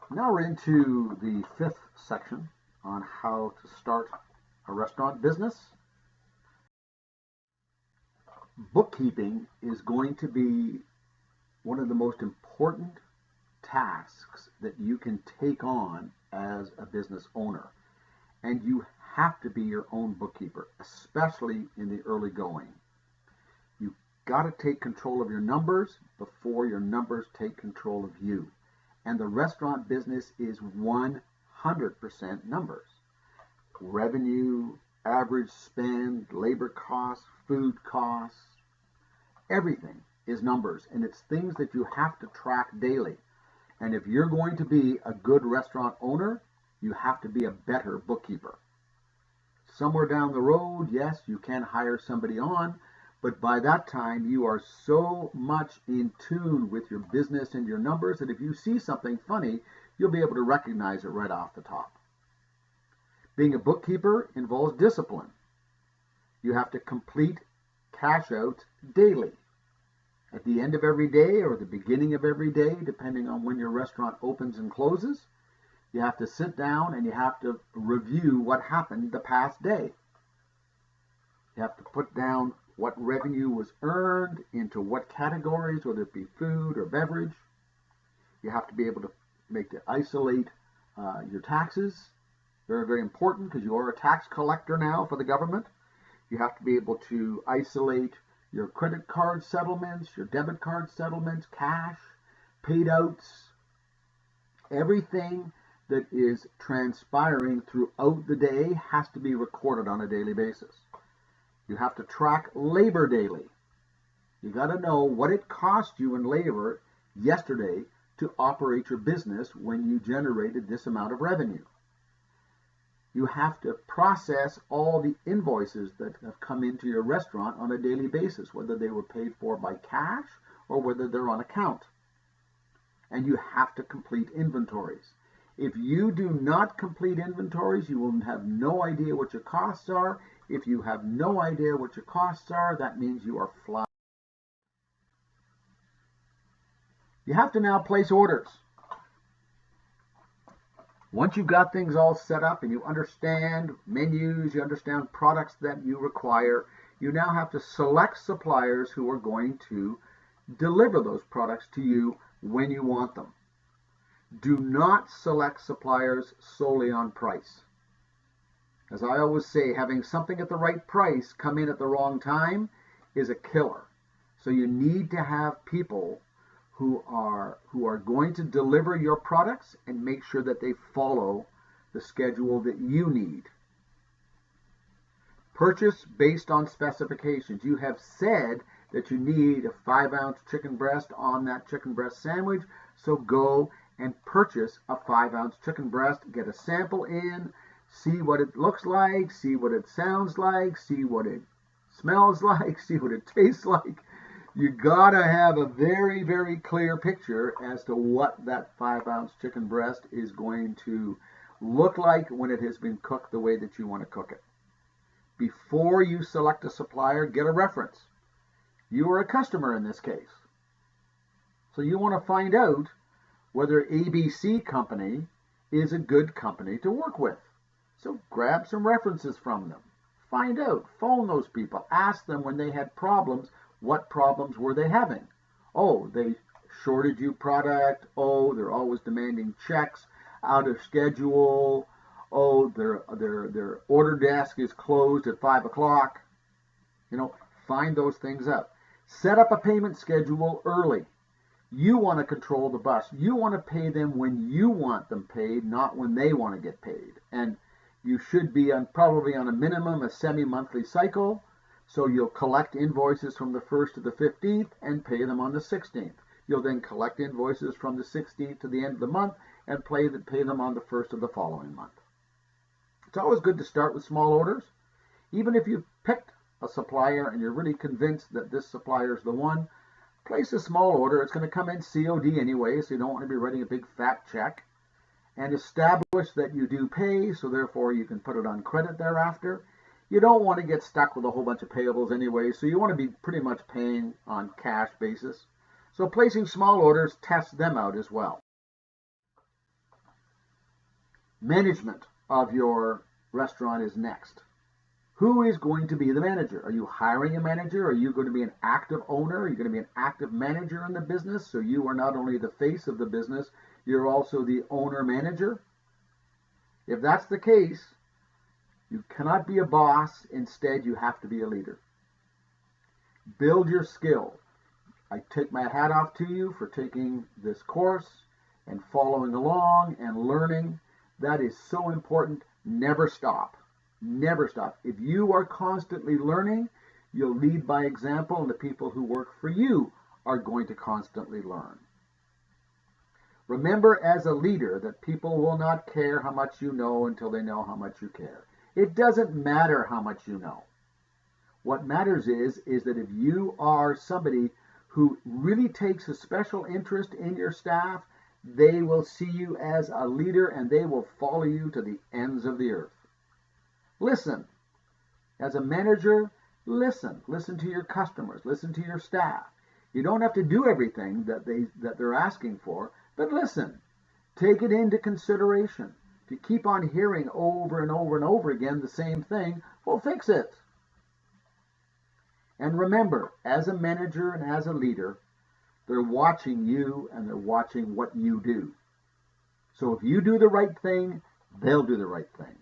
Now we're into the fifth section on how to start a restaurant business. Bookkeeping is going to be one of the most important tasks that you can take on as a business owner. And you have to be your own bookkeeper, especially in the early going. You've got to take control of your numbers before your numbers take control of you. And the restaurant business is 100% numbers. Revenue, average spend, labor costs, food costs, everything is numbers. And it's things that you have to track daily. And if you're going to be a good restaurant owner, you have to be a better bookkeeper. Somewhere down the road, yes, you can hire somebody on, but by that time you are so much in tune with your business and your numbers that if you see something funny, you'll be able to recognize it right off the top. Being a bookkeeper involves discipline. You have to complete cash outs daily. At the end of every day or the beginning of every day, depending on when your restaurant opens and closes, you have to sit down and you have to review what happened the past day. You have to put down what revenue was earned into what categories, whether it be food or beverage. You have to be able to isolate your taxes. Very, very important because you are a tax collector now for the government. You have to be able to isolate your credit card settlements, your debit card settlements, cash, paid outs, everything that is transpiring throughout the day has to be recorded on a daily basis. You have to track labor daily. You got to know what it cost you in labor yesterday to operate your business when you generated this amount of revenue. You have to process all the invoices that have come into your restaurant on a daily basis, whether they were paid for by cash or whether they're on account. And you have to complete inventories. If you do not complete inventories, you will have no idea what your costs are. If you have no idea what your costs are, that means you are flat. You have to now place orders. Once you've got things all set up and you understand menus, you understand products that you require, you now have to select suppliers who are going to deliver those products to you when you want them. Do not select suppliers solely on price. As I always say, having something at the right price come in at the wrong time is a killer. So you need to have people who are going to deliver your products and make sure that they follow the schedule that you need. Purchase based on specifications. You have said that you need a 5-ounce chicken breast on that chicken breast sandwich, so go and purchase a 5-ounce chicken breast, get a sample in, see what it looks like, see what it sounds like, see what it smells like, see what it tastes like. You gotta have a very, very clear picture as to what that 5-ounce chicken breast is going to look like when it has been cooked the way that you want to cook it. Before you select a supplier, get a reference. You are a customer in this case. So you want to find out whether ABC company is a good company to work with. So grab some references from them. Find out. Phone those people. Ask them when they had problems, what problems were they having? Oh, they shorted you product. Oh, they're always demanding checks out of schedule. Oh, their order desk is closed at 5 o'clock. Find those things up. Set up a payment schedule early. You want to control the bus. You want to pay them when you want them paid, not when they want to get paid. And you should be probably on a minimum a semi-monthly cycle. So you'll collect invoices from the 1st to the 15th and pay them on the 16th. You'll then collect invoices from the 16th to the end of the month and pay them on the 1st of the following month. It's always good to start with small orders. Even if you've picked a supplier and you're really convinced that this supplier is the one, place a small order. It's going to come in COD anyway, so you don't want to be writing a big fat check. And establish that you do pay, so therefore you can put it on credit thereafter. You don't want to get stuck with a whole bunch of payables anyway, so you want to be pretty much paying on cash basis. So placing small orders, test them out as well. Management of your restaurant is next. Who is going to be the manager? Are you hiring a manager? Are you going to be an active owner? Are you going to be an active manager in the business? So you are not only the face of the business, you're also the owner manager. If that's the case, you cannot be a boss. Instead, you have to be a leader. Build your skill. I take my hat off to you for taking this course and following along and learning. That is so important. Never stop. Never stop. If you are constantly learning, you'll lead by example, and the people who work for you are going to constantly learn. Remember as a leader that people will not care how much you know until they know how much you care. It doesn't matter how much you know. What matters is that if you are somebody who really takes a special interest in your staff, they will see you as a leader and they will follow you to the ends of the earth. Listen. As a manager, listen. Listen to your customers. Listen to your staff. You don't have to do everything that they're asking for, but listen. Take it into consideration. If you keep on hearing over and over and over again the same thing, well, fix it. And remember, as a manager and as a leader, they're watching you and they're watching what you do. So if you do the right thing, they'll do the right thing.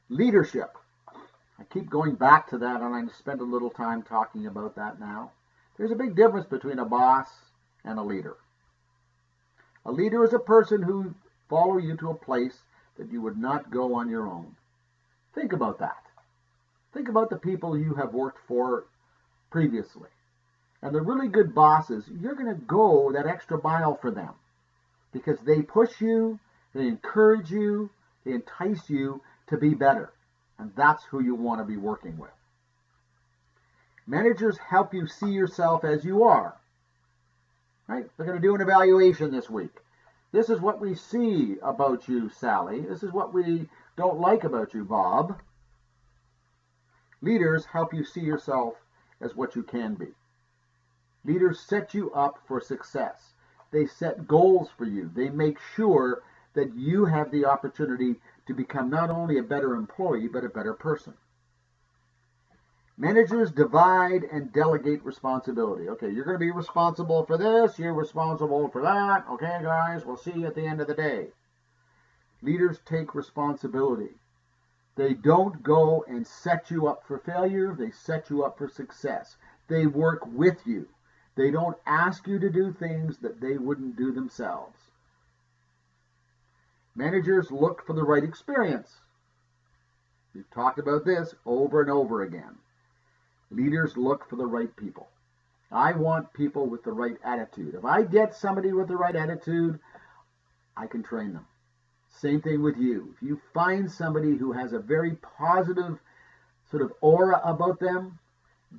Leadership. I keep going back to that, and I'm going to spend a little time talking about that now. There's a big difference between a boss and a leader. A leader is a person who follows you to a place that you would not go on your own. Think about that. Think about the people you have worked for previously. And the really good bosses, you're going to go that extra mile for them because they push you, they encourage you, they entice you to be better. And that's who you want to be working with. Managers help you see yourself as you are. Right? They're going to do an evaluation this week. This is what we see about you, Sally. This is what we don't like about you, Bob. Leaders help you see yourself as what you can be. Leaders set you up for success. They set goals for you. They make sure that you have the opportunity to become not only a better employee, but a better person. Managers divide and delegate responsibility. Okay, you're going to be responsible for this, you're responsible for that. Okay, guys, we'll see you at the end of the day. Leaders take responsibility. They don't go and set you up for failure, they set you up for success. They work with you. They don't ask you to do things that they wouldn't do themselves. Managers look for the right experience. We've talked about this over and over again. Leaders look for the right people. I want people with the right attitude. If I get somebody with the right attitude, I can train them. Same thing with you. If you find somebody who has a very positive sort of aura about them,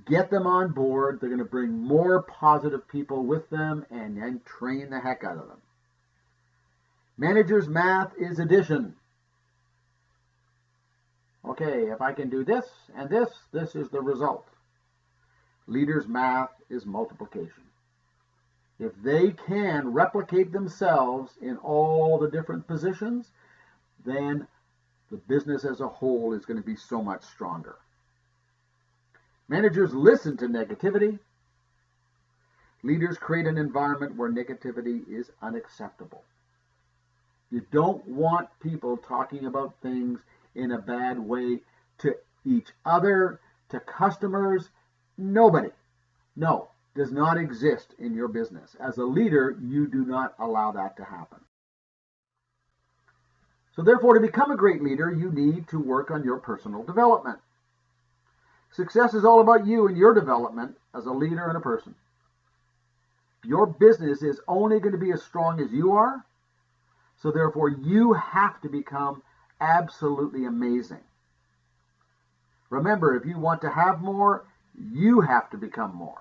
get them on board. They're going to bring more positive people with them and then train the heck out of them. Managers' math is addition. Okay, if I can do this and this, this is the result. Leaders' math is multiplication. If they can replicate themselves in all the different positions, then the business as a whole is going to be so much stronger. Managers listen to negativity. Leaders create an environment where negativity is unacceptable. You don't want people talking about things in a bad way to each other, to customers. Nobody. No, does not exist in your business. As a leader, you do not allow that to happen. So therefore, to become a great leader, you need to work on your personal development. Success is all about you and your development as a leader and a person. Your business is only going to be as strong as you are. So therefore, you have to become absolutely amazing. Remember, if you want to have more, you have to become more.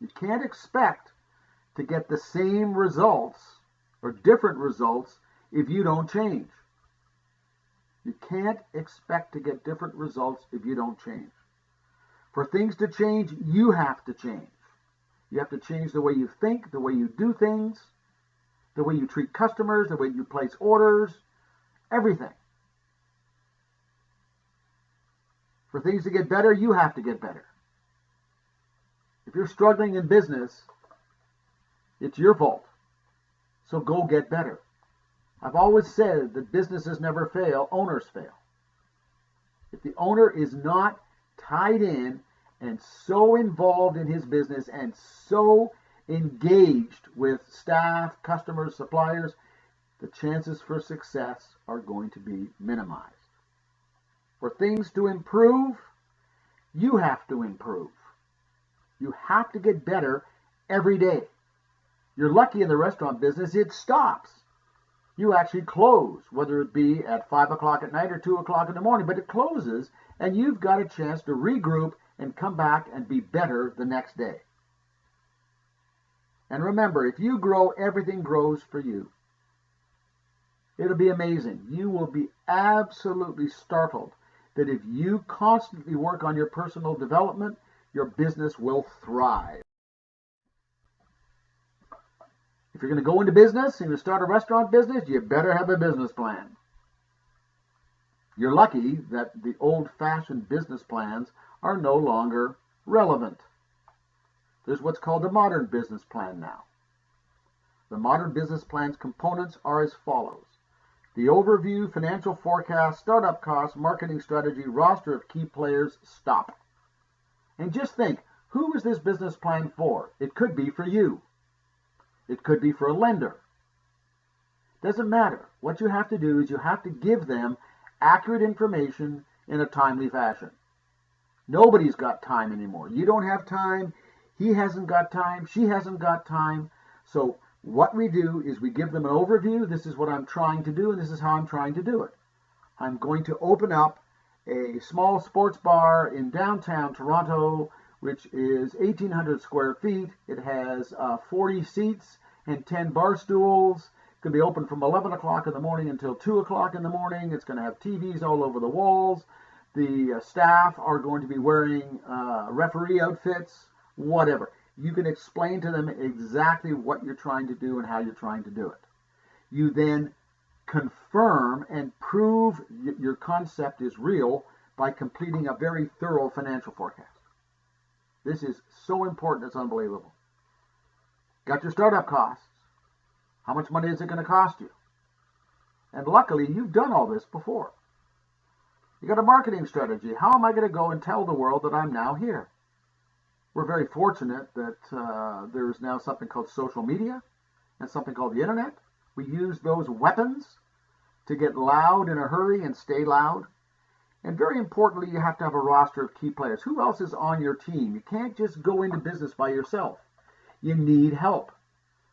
You can't expect to get the same results or different results if you don't change. You can't expect to get different results if you don't change. For things to change, you have to change. You have to change the way you think, the way you do things, the way you treat customers, the way you place orders, everything. For things to get better, you have to get better. If you're struggling in business, it's your fault. So go get better. I've always said that businesses never fail, owners fail. If the owner is not tied in and so involved in his business and so engaged with staff, customers, suppliers, the chances for success are going to be minimized. For things to improve, you have to improve. You have to get better every day. You're lucky in the restaurant business, it stops. You actually close, whether it be at 5 o'clock at night or 2 o'clock in the morning, but it closes and you've got a chance to regroup and come back and be better the next day. And remember, if you grow, everything grows for you. It'll be amazing. You will be absolutely startled that if you constantly work on your personal development, your business will thrive. If you're going to go into business and you start a restaurant business, you better have a business plan. You're lucky that the old-fashioned business plans are no longer relevant. There's what's called a modern business plan now. The modern business plan's components are as follows: the overview, financial forecast, startup costs, marketing strategy, roster of key players, stop. And just think, who is this business plan for? It could be for you. It could be for a lender. Doesn't matter. What you have to do is you have to give them accurate information in a timely fashion. Nobody's got time anymore. You don't have time. He hasn't got time. She hasn't got time. So what we do is we give them an overview. This is what I'm trying to do, and this is how I'm trying to do it. I'm going to open up a small sports bar in downtown Toronto, which is 1,800 square feet. It has 40 seats and 10 bar stools. It's going to be open from 11 o'clock in the morning until 2 o'clock in the morning. It's going to have TVs all over the walls. The staff are going to be wearing referee outfits, whatever. You can explain to them exactly what you're trying to do and how you're trying to do it. You then confirm and prove your concept is real by completing a very thorough financial forecast. This is so important, it's unbelievable. Got your startup costs. How much money is it going to cost you? And luckily, you've done all this before. You got a marketing strategy. How am I going to go and tell the world that I'm now here? We're very fortunate that there is now something called social media and something called the internet. We use those weapons to get loud in a hurry and stay loud. And very importantly, you have to have a roster of key players. Who else is on your team? You can't just go into business by yourself. You need help.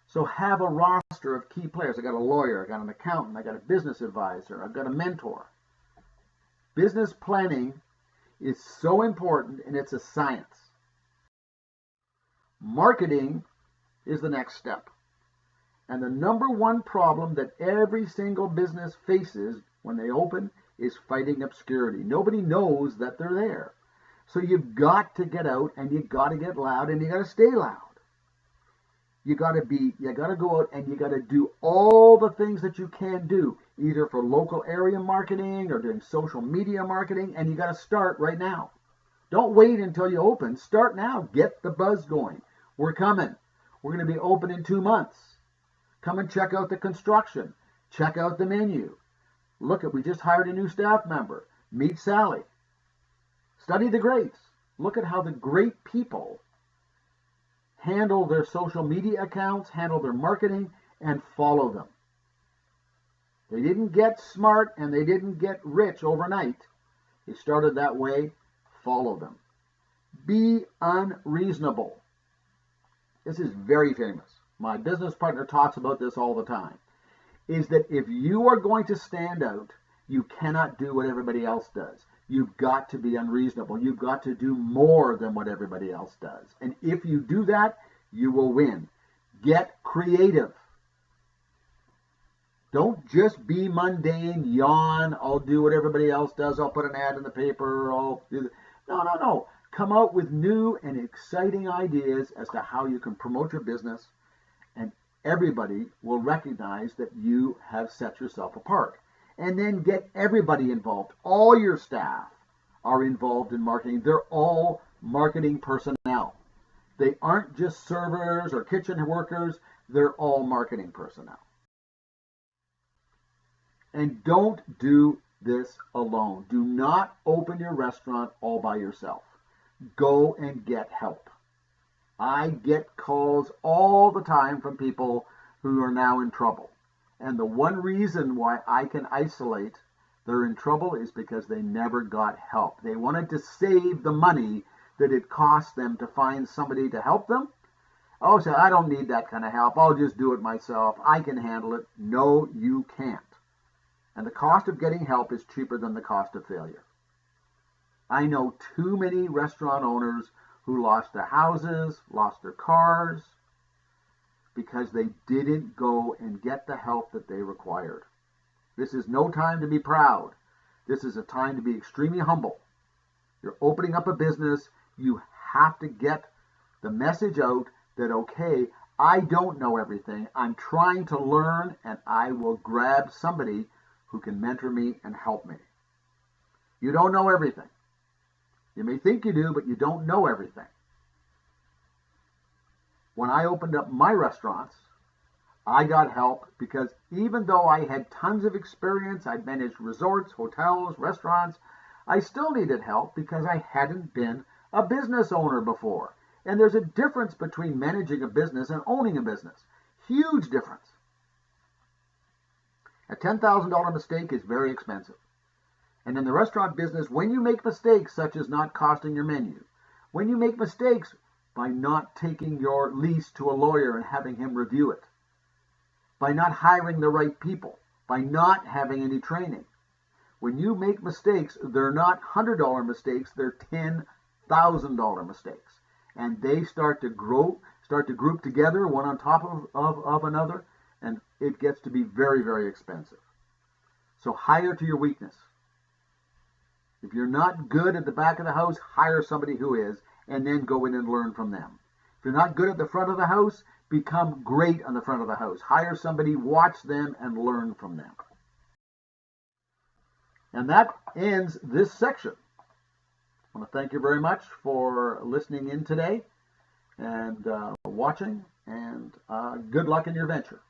So have a roster of key players. I got a lawyer, I got an accountant, I got a business advisor, I've got a mentor. Business planning is so important, and it's a science. Marketing is the next step. And the number one problem that every single business faces when they open is fighting obscurity. Nobody knows that they're there. So you've got to get out and you've got to get loud and you got to stay loud. You got to go out and you got to do all the things that you can do, either for local area marketing or doing social media marketing, and you got to start right now. Don't wait until you open. Start now. Get the buzz going. We're coming. We're going to be open in 2 months. Come and check out the construction. Check out the menu. Look, we just hired a new staff member. Meet Sally. Study the greats. Look at how the great people handle their social media accounts, handle their marketing, and follow them. They didn't get smart and they didn't get rich overnight. They started that way. Follow them. Be unreasonable. This is very famous. My business partner talks about this all the time. Is that if you are going to stand out, you cannot do what everybody else does. You've got to be unreasonable. You've got to do more than what everybody else does. And if you do that, you will win. Get creative. Don't just be mundane, yawn, I'll do what everybody else does, I'll put an ad in the paper, I'll do that. No. come out with new and exciting ideas as to how you can promote your business, and everybody will recognize that you have set yourself apart. And then get everybody involved. All your staff are involved in marketing. They're all marketing personnel. They aren't just servers or kitchen workers. They're all marketing personnel. And don't do this alone. Do not open your restaurant all by yourself. Go and get help. I get calls all the time from people who are now in trouble. And the one reason why I can isolate they're in trouble is because they never got help. They wanted to save the money that it cost them to find somebody to help them. Oh, so I don't need that kind of help. I'll just do it myself. I can handle it. No, you can't. And the cost of getting help is cheaper than the cost of failure. I know too many restaurant owners who lost their houses, lost their cars, because they didn't go and get the help that they required. This is no time to be proud. This is a time to be extremely humble. You're opening up a business. You have to get the message out that, okay, I don't know everything. I'm trying to learn, and I will grab somebody who can mentor me and help me. You don't know everything. You may think you do, but you don't know everything. When I opened up my restaurants, I got help because even though I had tons of experience, I'd managed resorts, hotels, restaurants, I still needed help because I hadn't been a business owner before. And there's a difference between managing a business and owning a business. Huge difference. A $10,000 mistake is very expensive. And in the restaurant business, when you make mistakes such as not costing your menu, when you make mistakes by not taking your lease to a lawyer and having him review it, by not hiring the right people, by not having any training. When you make mistakes, they're not $100 mistakes, they're $10,000 mistakes. And they start to grow, start to group together, one on top of another, and it gets to be very, very expensive. So hire to your weakness. If you're not good at the back of the house, hire somebody who is, and then go in and learn from them. If you're not good at the front of the house, become great on the front of the house. Hire somebody, watch them, and learn from them. And that ends this section. I want to thank you very much for listening in today and watching, and good luck in your venture.